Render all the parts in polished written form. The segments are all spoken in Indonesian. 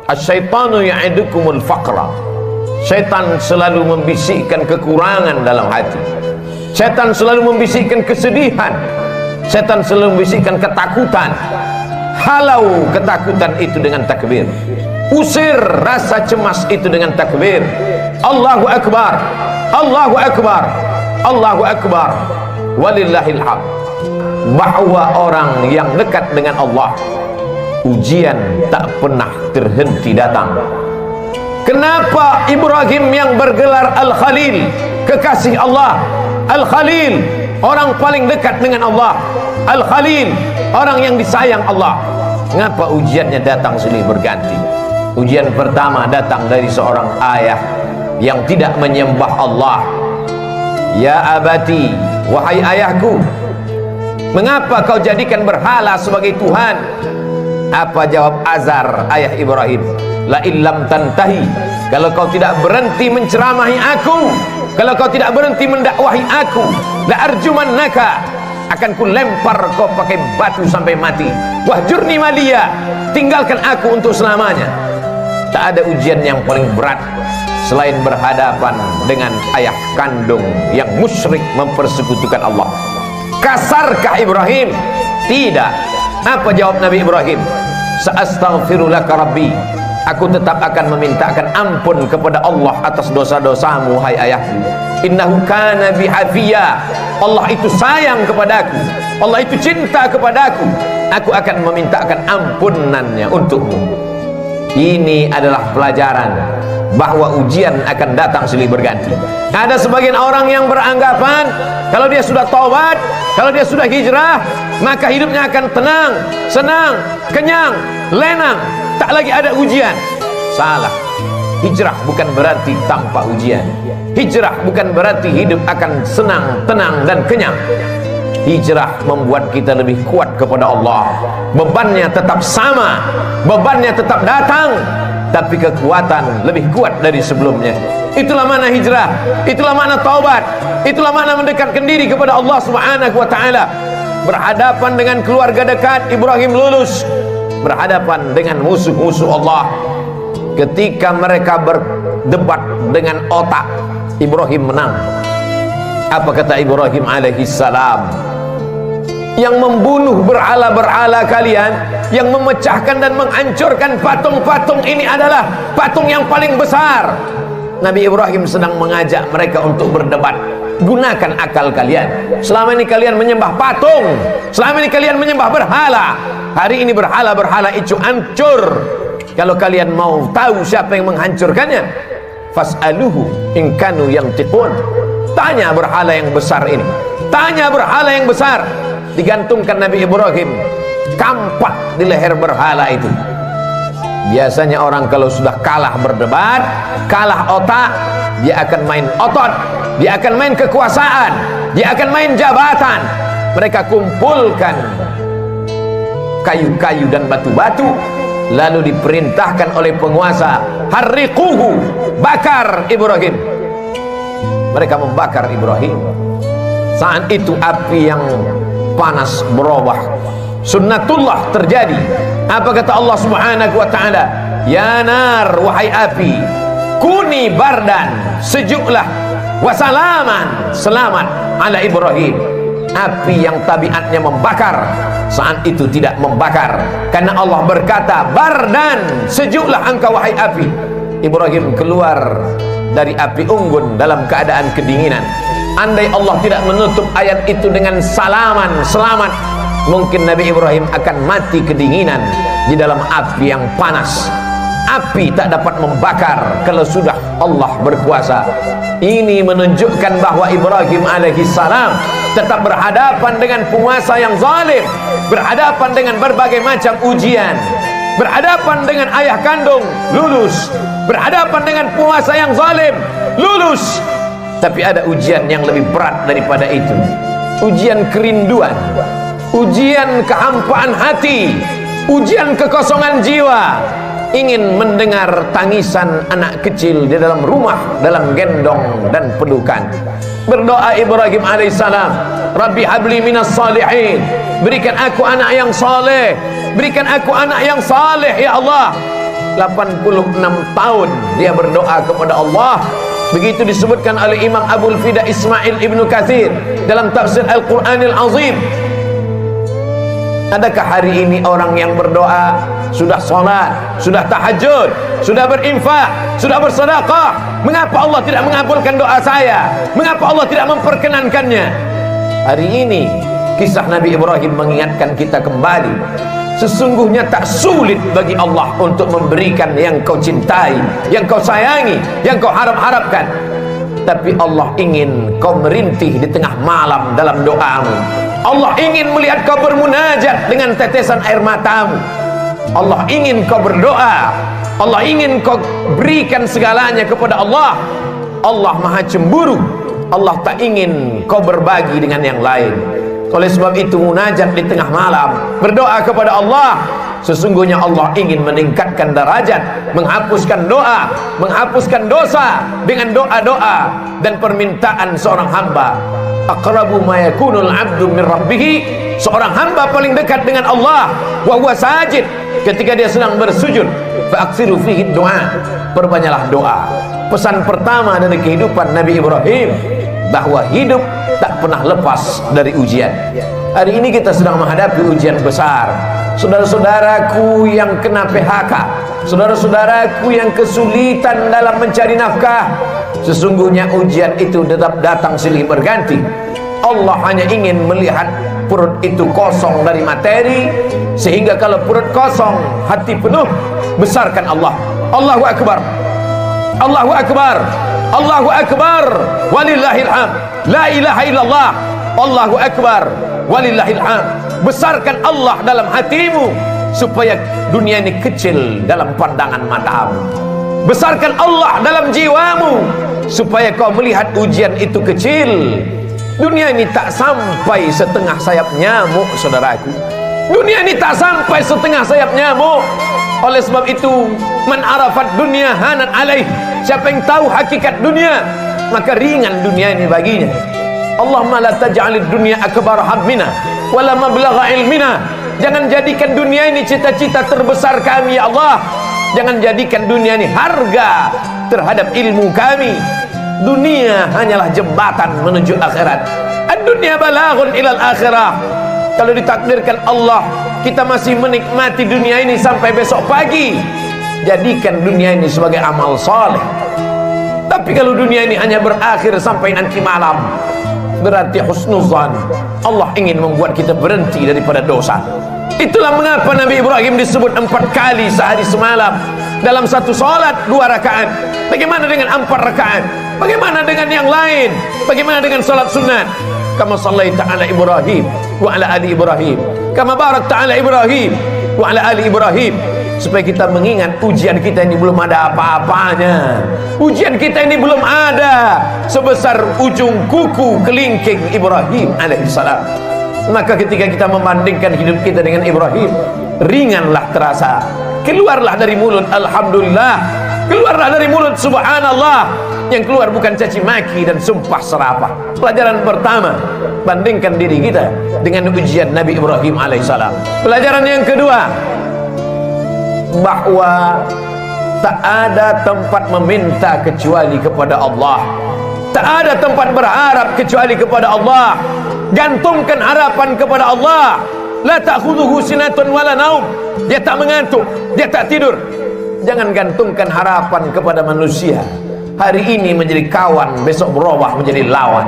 Asyaitanu ya'idukumul faqra. Setan selalu membisikkan kekurangan dalam hati. Setan selalu membisikkan kesedihan. Setan selalu membisikkan ketakutan. Halau ketakutan itu dengan takbir. Usir rasa cemas itu dengan takbir. Allahu Akbar, Allahu Akbar, Allahu Akbar, walillahil hamd. Bahwa orang yang dekat dengan Allah, ujian tak pernah terhenti datang. Kenapa Ibrahim yang bergelar Al-Khalil, kekasih Allah, Al-Khalil, orang paling dekat dengan Allah, Al-Khalil, orang yang disayang Allah, ngapa ujiannya datang silih berganti? Ujian pertama datang dari seorang ayah yang tidak menyembah Allah. Ya abati, wahai ayahku, mengapa kau jadikan berhala sebagai Tuhan? Apa jawab Azar, ayah Ibrahim? La illam tantahi, kalau kau tidak berhenti menceramahi aku, kalau kau tidak berhenti mendakwahi aku, la arjumannaka, akan ku lempar kau pakai batu sampai mati. Wahjurni maliya, tinggalkan aku untuk selamanya. Tak ada ujian yang paling berat selain berhadapan dengan ayah kandung yang musyrik mempersekutukan Allah. Kasarkah Ibrahim? Tidak. Apa jawab Nabi Ibrahim? Sa'astaghfirulaka rabbi, aku tetap akan memintakan ampun kepada Allah atas dosa-dosamu, hai ayahku. Innahu kana bi hafiya, Allah itu sayang kepadaku, Allah itu cinta kepadaku, aku akan memintakan ampunannya untukmu. Ini adalah pelajaran bahwa ujian akan datang silih berganti. Ada sebagian orang yang beranggapan kalau dia sudah taubat, kalau dia sudah hijrah, maka hidupnya akan tenang, senang, kenyang, lenang, tak lagi ada ujian. Salah. Hijrah bukan berarti tanpa ujian. Hijrah bukan berarti hidup akan senang, tenang, dan kenyang. Hijrah membuat kita lebih kuat kepada Allah. Bebannya tetap sama, bebannya tetap datang, tapi kekuatan lebih kuat dari sebelumnya. Itulah makna hijrah, itulah makna taubat, itulah makna mendekatkan diri kepada Allah Subhanahu wa ta'ala. Berhadapan dengan keluarga dekat, Ibrahim lulus. Berhadapan dengan musuh-musuh Allah, ketika mereka berdebat dengan otak, Ibrahim menang. Apa kata Ibrahim alaihi salam? Yang membunuh berhala-berhala kalian, yang memecahkan dan menghancurkan patung-patung ini adalah patung yang paling besar. Nabi Ibrahim sedang mengajak mereka untuk berdebat. Gunakan akal kalian. Selama ini kalian menyembah patung, selama ini kalian menyembah berhala. Hari ini berhala-berhala itu hancur. Kalau kalian mau tahu siapa yang menghancurkannya, fas'aluhu in kanu yantiqun. Tanya berhala yang besar ini, tanya berhala yang besar. Digantungkan Nabi Ibrahim kampak di leher berhala itu. Biasanya orang kalau sudah kalah berdebat, kalah otak, dia akan main otot, dia akan main kekuasaan, dia akan main jabatan. Mereka kumpulkan kayu-kayu dan batu-batu, lalu diperintahkan oleh penguasa, harriquhu, bakar Ibrahim. Mereka membakar Ibrahim. Saat itu api yang panas berubah, sunnatullah terjadi. Apa kata Allah Subhanahu wa ta'ala? Ya nar, wahai api, kuni bardan, sejuklah, wasalaman, selamat ala Ibrahim. Api yang tabiatnya membakar, saat itu tidak membakar, karena Allah berkata, bardan, sejuklah engkau wahai api. Ibrahim keluar dari api unggun dalam keadaan kedinginan. Andai Allah tidak menutup ayat itu dengan salaman, selamat, mungkin Nabi Ibrahim akan mati kedinginan di dalam api yang panas. Api tak dapat membakar kalau sudah Allah berkuasa. Ini menunjukkan bahwa Ibrahim alaihi salam tetap berhadapan dengan penguasa yang zalim, berhadapan dengan berbagai macam ujian, berhadapan dengan ayah kandung, lulus, berhadapan dengan penguasa yang zalim, lulus. Tapi ada ujian yang lebih berat daripada itu. Ujian kerinduan, ujian kehampaan hati, ujian kekosongan jiwa. Ingin mendengar tangisan anak kecil di dalam rumah, dalam gendong dan pelukan. Berdoa Ibrahim alaihissalam, Rabbi habli minas salihin, berikan aku anak yang saleh, berikan aku anak yang saleh ya Allah. 86 tahun dia berdoa kepada Allah. Begitu disebutkan oleh Imam Abul Fida Ismail Ibnu Katsir dalam tafsir Al-Qur'anil Azim. Adakah hari ini orang yang berdoa, sudah sholat, sudah tahajud, sudah berinfak, sudah bersedekah, mengapa Allah tidak mengabulkan doa saya? Mengapa Allah tidak memperkenankannya? Hari ini kisah Nabi Ibrahim mengingatkan kita kembali, sesungguhnya tak sulit bagi Allah untuk memberikan yang kau cintai, yang kau sayangi, yang kau harap-harapkan. Tapi Allah ingin kau merintih di tengah malam dalam doamu. Allah ingin melihat kau bermunajat dengan tetesan air matamu. Allah ingin kau berdoa. Allah ingin kau berikan segalanya kepada Allah. Allah maha cemburu. Allah tak ingin kau berbagi dengan yang lain. Oleh sebab itu munajat di tengah malam, berdoa kepada Allah. Sesungguhnya Allah ingin meningkatkan derajat, menghapuskan doa, menghapuskan dosa dengan doa-doa dan permintaan seorang hamba. Aqrabu ma yakunul 'abdu min rabbih, seorang hamba paling dekat dengan Allah wa huwa sajid, ketika dia sedang bersujud. Fa aksiru fihi doa, perbanyaklah doa. Pesan pertama dari kehidupan Nabi Ibrahim, bahwa hidup tak pernah lepas dari ujian. Hari ini kita sedang menghadapi ujian besar. Saudara-saudaraku yang kena PHK, saudara-saudaraku yang kesulitan dalam mencari nafkah, sesungguhnya ujian itu tetap datang silih berganti. Allah hanya ingin melihat perut itu kosong dari materi, sehingga kalau perut kosong, hati penuh, besarkan Allah. Allahu Akbar, Allahu Akbar, Allahu Akbar, walillahil hamd. La ilaha illallah, Allahu Akbar, walillahil hamd. Besarkan Allah dalam hatimu, supaya dunia ini kecil dalam pandangan matamu. Besarkan Allah dalam jiwamu, supaya kau melihat ujian itu kecil. Dunia ini tak sampai setengah sayap nyamuk, saudaraku. Dunia ini tak sampai setengah sayap nyamuk. Oleh sebab itu, man arafat dunia hanan alaih, siapa yang tahu hakikat dunia, maka ringan dunia ini baginya. Allahumma la taj'alid dunya akbar hammina wala mablagha ilmina. Jangan jadikan dunia ini cita-cita terbesar kami, ya Allah. Jangan jadikan dunia ini harga terhadap ilmu kami. Dunia hanyalah jembatan menuju akhirat. Ad-dunya balaghun ilal akhirah. Kalau ditakdirkan Allah kita masih menikmati dunia ini sampai besok pagi, jadikan dunia ini sebagai amal saleh. Tapi kalau dunia ini hanya berakhir sampai nanti malam, berarti husnuzan. Allah ingin membuat kita berhenti daripada dosa. Itulah mengapa Nabi Ibrahim disebut 4 kali sehari semalam dalam satu salat 2 rakaat. Bagaimana dengan 4 rakaat? Bagaimana dengan yang lain? Bagaimana dengan salat sunat? Kama sallaita ala Ibrahim wa ala ali Ibrahim, kama barakta ala Ibrahim wa ala ali Ibrahim. Supaya kita mengingat ujian kita ini belum ada apa-apanya. Ujian kita ini belum ada sebesar ujung kuku kelingking Ibrahim alaihissalam. Maka ketika kita membandingkan hidup kita dengan Ibrahim, ringanlah terasa. Keluarlah dari mulut alhamdulillah, keluarlah dari mulut subhanallah. Yang keluar bukan caci maki dan sumpah serapah. Pelajaran pertama, bandingkan diri kita dengan ujian Nabi Ibrahim alaihissalam. Pelajaran yang kedua, bahwa tak ada tempat meminta kecuali kepada Allah. Tak ada tempat berharap kecuali kepada Allah. Gantungkan harapan kepada Allah. La ta'khudhuhu sinatun wala naum. Dia tak mengantuk, dia tak tidur. Jangan gantungkan harapan kepada manusia. Hari ini menjadi kawan, besok berubah menjadi lawan.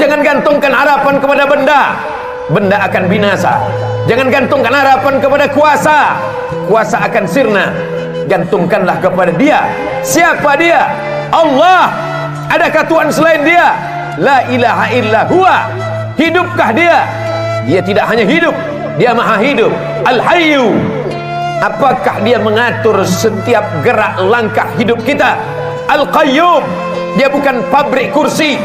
Jangan gantungkan harapan kepada benda. Benda akan binasa. Jangan gantungkan harapan kepada kuasa. Kuasa akan sirna. Gantungkanlah kepada Dia. Siapa Dia? Allah. Adakah Tuhan selain Dia? La ilaha illa huwa. Hidupkah Dia? Dia tidak hanya hidup, Dia maha hidup. Al-Hayyu. Apakah Dia mengatur setiap gerak langkah hidup kita? Al-Qayyum. Dia bukan pabrik kursi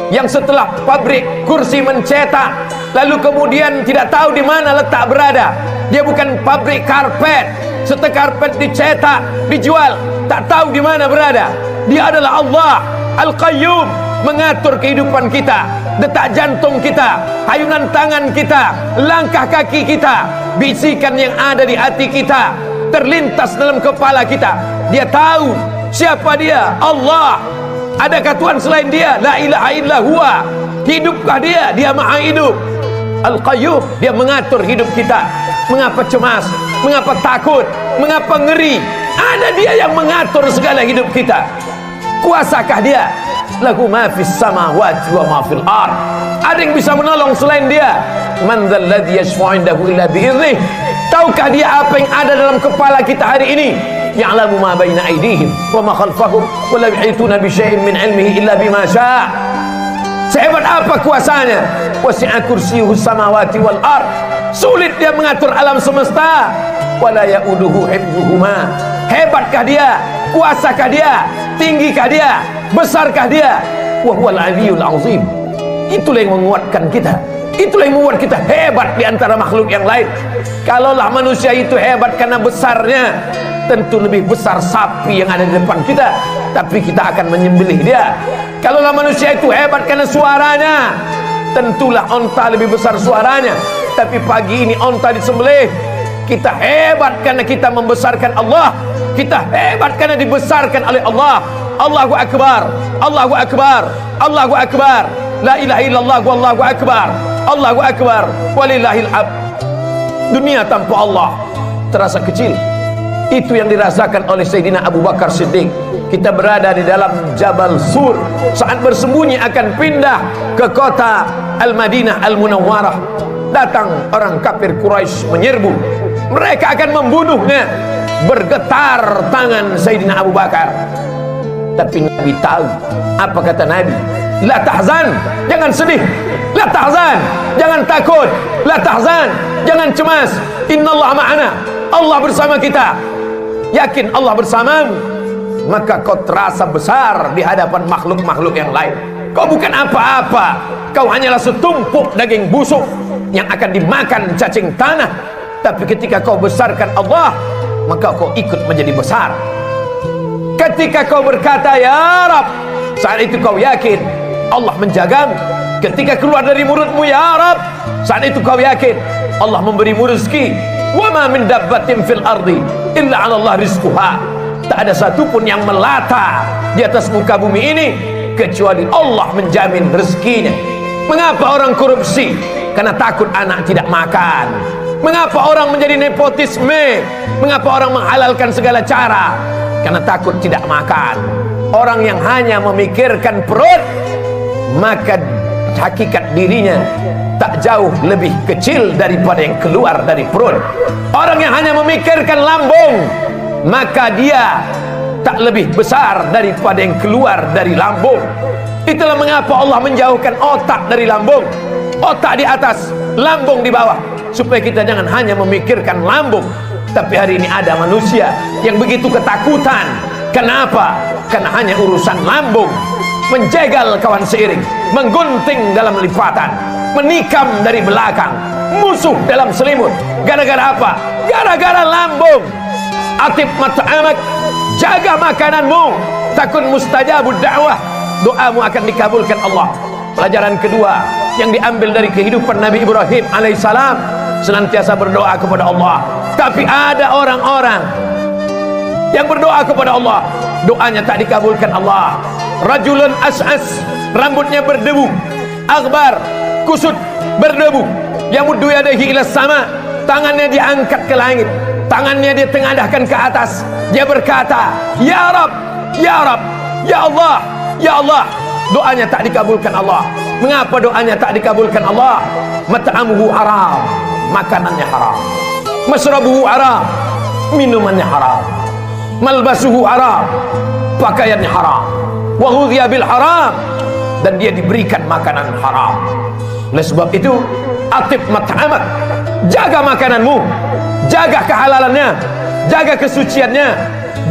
yang setelah pabrik kursi mencetak lalu kemudian tidak tahu di mana letak berada. Dia bukan pabrik karpet, setelah karpet dicetak, dijual, tak tahu di mana berada. Dia adalah Allah Al-Qayyum, mengatur kehidupan kita, detak jantung kita, hayunan tangan kita, langkah kaki kita, bisikan yang ada di hati kita. terlintas dalam kepala kita. Dia tahu siapa dia, Allah. Adakah Tuhan selain dia? La ilaha illa huwa. Hidupkah dia? Dia maha hidup. Al-Qayyum, dia mengatur hidup kita. Mengapa cemas? Mengapa takut? Mengapa ngeri? Ada dia yang mengatur segala hidup kita. Kuasakah dia? Lahu ma fis samawati wa ma fil ard. Ada yang bisa menolong selain dia? Man dzal ladzi yashfa'u indahu illa bi'idhnih. Tahukah dia apa yang ada dalam kepala kita hari ini? Ya'lamu ma baina aydihim wa ma khalfahum wa la yuhituna bi syai'in min 'ilmihi illa bima syaa'. Sehebat apa kuasanya? Wasi'a kursiyyuhu samawati wal ard. Sulit dia mengatur alam semesta. Wala ya'uduhu hifdzuhuma. Hebatkah dia? Kuasakah dia? Tinggikah dia? Besarkah dia? Wa huwal 'aliyyul 'azim. Itulah yang menguatkan kita. Itulah yang membuat kita hebat di antara makhluk yang lain. Kalaulah manusia itu hebat karena besarnya, tentu lebih besar sapi yang ada di depan kita, tapi kita akan menyembelih dia. Kalaulah manusia itu hebat karena suaranya, tentulah onta lebih besar suaranya, tapi pagi ini onta disembelih. Kita hebat karena kita membesarkan Allah. Kita hebat karena dibesarkan oleh Allah. Allahu Akbar, Allahu Akbar, Allahu Akbar. La ilaha illallah wallahu akbar. Allahu akbar walillahil hamd. Dunia tanpa Allah terasa kecil. Itu yang dirasakan oleh Sayyidina Abu Bakar Siddiq. Kita berada di dalam Jabal Sur saat bersembunyi akan pindah ke kota Al-Madinah Al-Munawwarah. Datang orang kafir Quraisy menyerbu. Mereka akan membunuhnya. Bergetar tangan Sayyidina Abu Bakar. Tapi Nabi tahu. Apa kata Nabi? La tahzan, jangan sedih. La tahzan, jangan takut. La tahzan, jangan cemas. Innallaha ma'ana. Allah bersama kita. Yakin Allah bersamamu, maka kau terasa besar di hadapan makhluk-makhluk yang lain. Kau bukan apa-apa. Kau hanyalah setumpuk daging busuk yang akan dimakan cacing tanah. Tapi ketika kau besarkan Allah, maka kau ikut menjadi besar. Ketika kau berkata ya Rab, saat itu kau yakin Allah menjagamu. Ketika keluar dari mulutmu ya Rab, saat itu kau yakin Allah memberimu rezeki. Wa ma min dabbatin fil ardi illa 'ala Allah rizquha. Tak ada satupun yang melata di atas muka bumi ini kecuali Allah menjamin rezekinya. Mengapa orang korupsi? Karena takut anak tidak makan. Mengapa orang menjadi nepotisme? Mengapa orang menghalalkan segala cara? Karena takut tidak makan. Orang yang hanya memikirkan perut, maka hakikat dirinya tak jauh lebih kecil daripada yang keluar dari perut. Orang yang hanya memikirkan lambung, maka dia tak lebih besar daripada yang keluar dari lambung. Itulah mengapa Allah menjauhkan otak dari lambung, otak di atas, lambung di bawah, supaya kita jangan hanya memikirkan lambung. Tapi hari ini ada manusia yang begitu ketakutan. Kenapa? Karena hanya urusan lambung. Menjegal kawan seiring, menggunting dalam lipatan, menikam dari belakang, musuh dalam selimut. Gara-gara apa? Gara-gara lambung. Atib mat'amak, jaga makananmu, takun mustajabud da'wah, doamu akan dikabulkan Allah. Pelajaran kedua yang diambil dari kehidupan Nabi Ibrahim alaihissalam, senantiasa berdoa kepada Allah. Tapi ada orang-orang yang berdoa kepada Allah, doanya tak dikabulkan Allah. Rajulun as'as, rambutnya berdebu, aghbar, kusut, berdebu, yamuddu yadayhi ila sama, tangannya diangkat ke langit, tangannya dia tengadahkan ke atas. Dia berkata, ya Rab, ya Rab, ya Allah, ya Allah. Doanya tak dikabulkan Allah. Mengapa doanya tak dikabulkan Allah? Mat'amuhu haram, makanannya haram. Masrabuhu haram, minumannya haram. Malbasuhu haram, pakaiannya haram. Wa ghudhiya bil haram, dan dia diberikan makanan haram. Oleh sebab itu, atib mat'amak, jaga makananmu, jaga kehalalannya, jaga kesuciannya,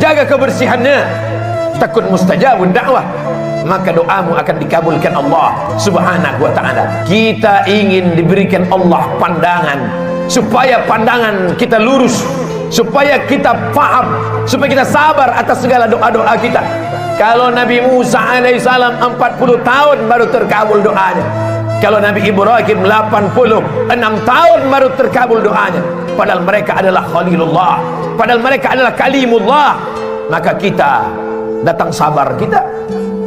jaga kebersihannya. Takun mustajabun da'wah, maka doamu akan dikabulkan Allah subhanahu wa ta'ala. Kita ingin diberikan Allah pandangan, supaya pandangan kita lurus, supaya kita paham, supaya kita sabar atas segala doa-doa kita. Kalau Nabi Musa alaihissalam 40 tahun baru terkabul doanya. Kalau Nabi Ibrahim 86 tahun baru terkabul doanya. Padahal mereka adalah Khalilullah, padahal mereka adalah kalimullah, maka kita datang sabar kita.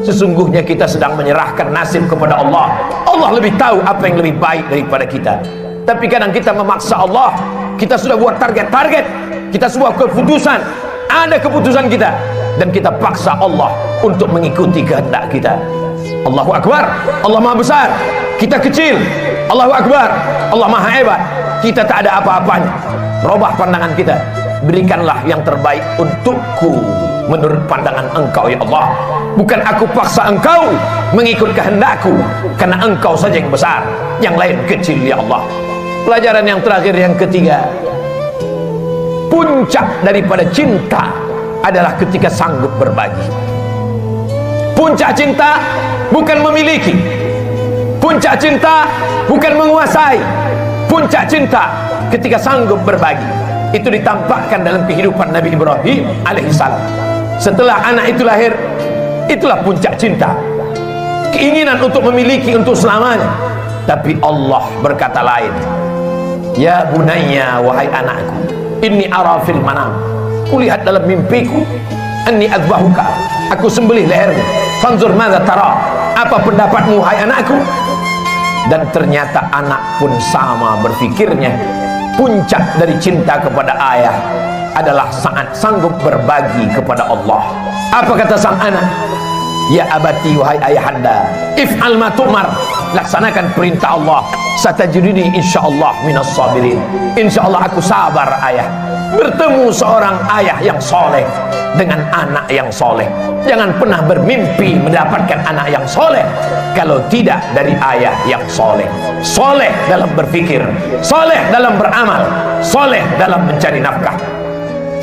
Sesungguhnya kita sedang menyerahkan nasib kepada Allah. Allah lebih tahu apa yang lebih baik daripada kita. Tapi kadang kita memaksa Allah. Kita sudah buat target-target, kita sebuah keputusan, ada keputusan kita, dan kita paksa Allah untuk mengikuti kehendak kita. Allahu Akbar, Allah Maha Besar, kita kecil. Allahu Akbar, Allah Maha Hebat, kita tak ada apa-apanya. Robah pandangan kita, berikanlah yang terbaik untukku menurut pandangan Engkau ya Allah. Bukan aku paksa Engkau mengikut kehendakku, karena Engkau saja yang besar, yang lain kecil ya Allah. Pelajaran yang terakhir, yang ketiga, puncak daripada cinta adalah ketika sanggup berbagi. Puncak cinta bukan memiliki, puncak cinta bukan menguasai, puncak cinta ketika sanggup berbagi. Itu ditampakkan dalam kehidupan Nabi Ibrahim alaihissalam. Setelah anak itu lahir, itulah puncak cinta, keinginan untuk memiliki untuk selamanya. Tapi Allah berkata lain. Ya bunayya, wahai anakku, inni ara fil manam, kulihat dalam mimpiku, anni adbahuka, aku sembelih lehermu, fanzur madza tara, apa pendapatmu hai anakku. Dan ternyata anak pun sama berfikirnya. Puncak dari cinta kepada ayah adalah saat sanggup berbagi kepada Allah. Apa kata sang anak? Ya abati, wahai ayahanda, if'al ma tu'mar, laksanakan perintah Allah, satajiduni insyaallah minas sabirin. Insyaallah aku sabar ayah. Bertemu seorang ayah yang soleh dengan anak yang soleh. Jangan pernah bermimpi mendapatkan anak yang soleh kalau tidak dari ayah yang soleh. Soleh dalam berpikir, soleh dalam beramal, soleh dalam mencari nafkah.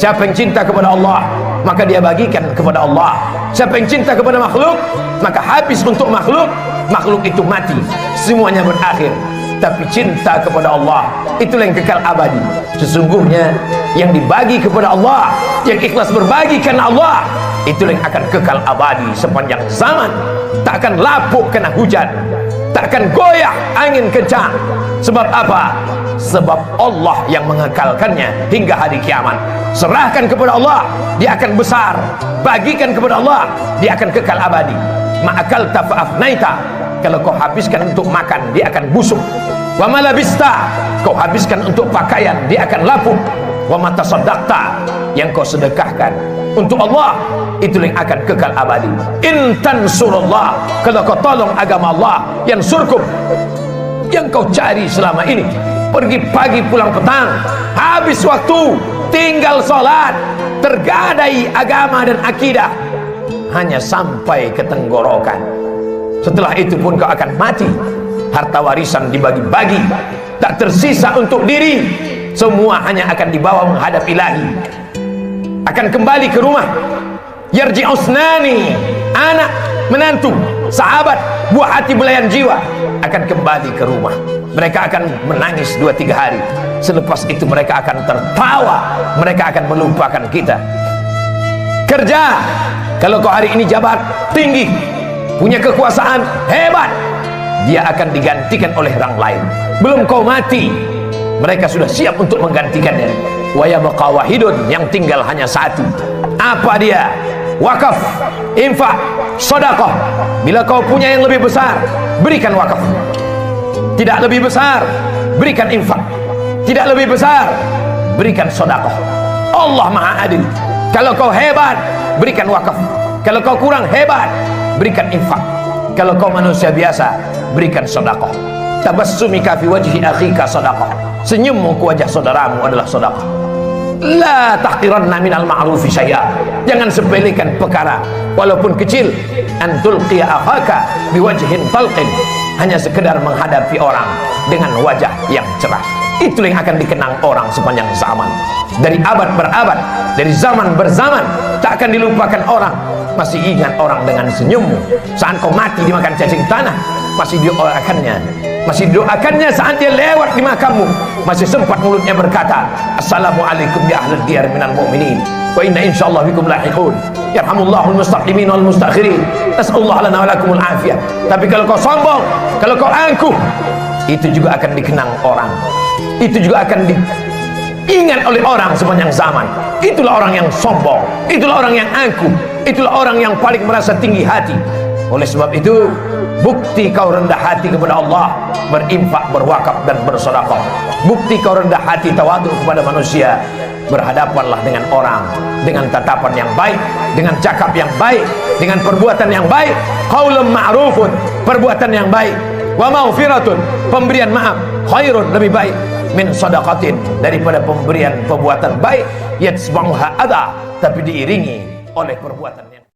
Siapa yang cinta kepada Allah, maka dia bagikan kepada Allah. Siapa yang cinta kepada makhluk, maka habis untuk makhluk. Makhluk itu mati, semuanya berakhir. Tapi cinta kepada Allah, itulah yang kekal abadi. Sesungguhnya yang dibagi kepada Allah, yang ikhlas berbagi karena Allah, itulah yang akan kekal abadi sepanjang zaman. Tak akan lapuk kena hujan, tak akan goyah angin kencang. Sebab apa? Sebab Allah yang mengekalkannya hingga hari kiamat. Serahkan kepada Allah, dia akan besar. Bagikan kepada Allah, dia akan kekal abadi. Ma'akalta fa'afnaita, kalau kau habiskan untuk makan, dia akan busuk. Wa malabista, kau habiskan untuk pakaian, dia akan lapuk. Wa matasaddaqta, yang kau sedekahkan untuk Allah, itu yang akan kekal abadi. In tansurullah, kalau kau tolong agama Allah, yang surkum, yang kau cari selama ini, pergi pagi pulang petang, habis waktu, tinggal sholat, tergadai agama dan akidah, hanya sampai ke tenggorokan. Setelah itu pun kau akan mati. Harta warisan dibagi-bagi, tak tersisa untuk diri. Semua hanya akan dibawa menghadap ilahi. Akan kembali ke rumah. Yarji'usnani, anak, menantu, sahabat, buah hati belayan jiwa, akan kembali ke rumah. Mereka akan menangis 2-3 hari. Selepas itu mereka akan tertawa. Mereka akan melupakan kita. Kerja, kalau kau hari ini jabat tinggi, punya kekuasaan hebat, dia akan digantikan oleh orang lain. Belum kau mati, mereka sudah siap untuk menggantikannya. Wa yabqa wahidun, yang tinggal hanya satu. Apa dia? Wakaf, infak, sedekah. Bila kau punya yang lebih besar, berikan wakaf. Tidak lebih besar, berikan infak. Tidak lebih besar, berikan sedekah. Allah Maha Adil. Kalau kau hebat, berikan wakaf. Kalau kau kurang hebat, berikan infak. Kalau kau manusia biasa, berikan sedekah. Tabassumika fi wajhi akhika sedekah. Senyummu ke wajah saudaramu adalah sedekah. La tahqiranna minal ma'rufi syai'a. Jangan sepelekan perkara walaupun kecil. An tulqiya akhaka biwajhin talqin, hanya sekedar menghadapi orang dengan wajah yang cerah. Itu yang akan dikenang orang sepanjang zaman. Dari abad berabad, dari zaman berzaman, tak akan dilupakan orang. Masih ingat orang dengan senyummu. Saat kau mati dimakan cacing tanah, masih didoakannya. Masih didoakannya saat dia lewat di makammu. Masih sempat mulutnya berkata, Assalamualaikum ya ahlal diyar minal mu'minin, wa inna insyaallah bikum lahiqun. Yarhamullahul mustaqdimin wal mustakhirin. Nas'alullah lana wa lakumul afiyah. Tapi kalau kau sombong, kalau kau angkuh, itu juga akan dikenang orang. Itu juga akan diingat oleh orang sepanjang zaman. Itulah orang yang sombong, itulah orang yang angkuh, itulah orang yang paling merasa tinggi hati. Oleh sebab itu, bukti kau rendah hati kepada Allah, berinfak, berwakaf dan bersedekah. Bukti kau rendah hati tawadhu kepada manusia, berhadapanlah dengan orang dengan tatapan yang baik, dengan cakap yang baik, dengan perbuatan yang baik. Qaulun ma'rufun, perbuatan yang baik, wa maghfiratun, pemberian maaf, khairun, lebih baik, min sadaqatin, daripada pemberian perbuatan baik, yatsba'uha adha, tapi diiringi oleh perbuatan yang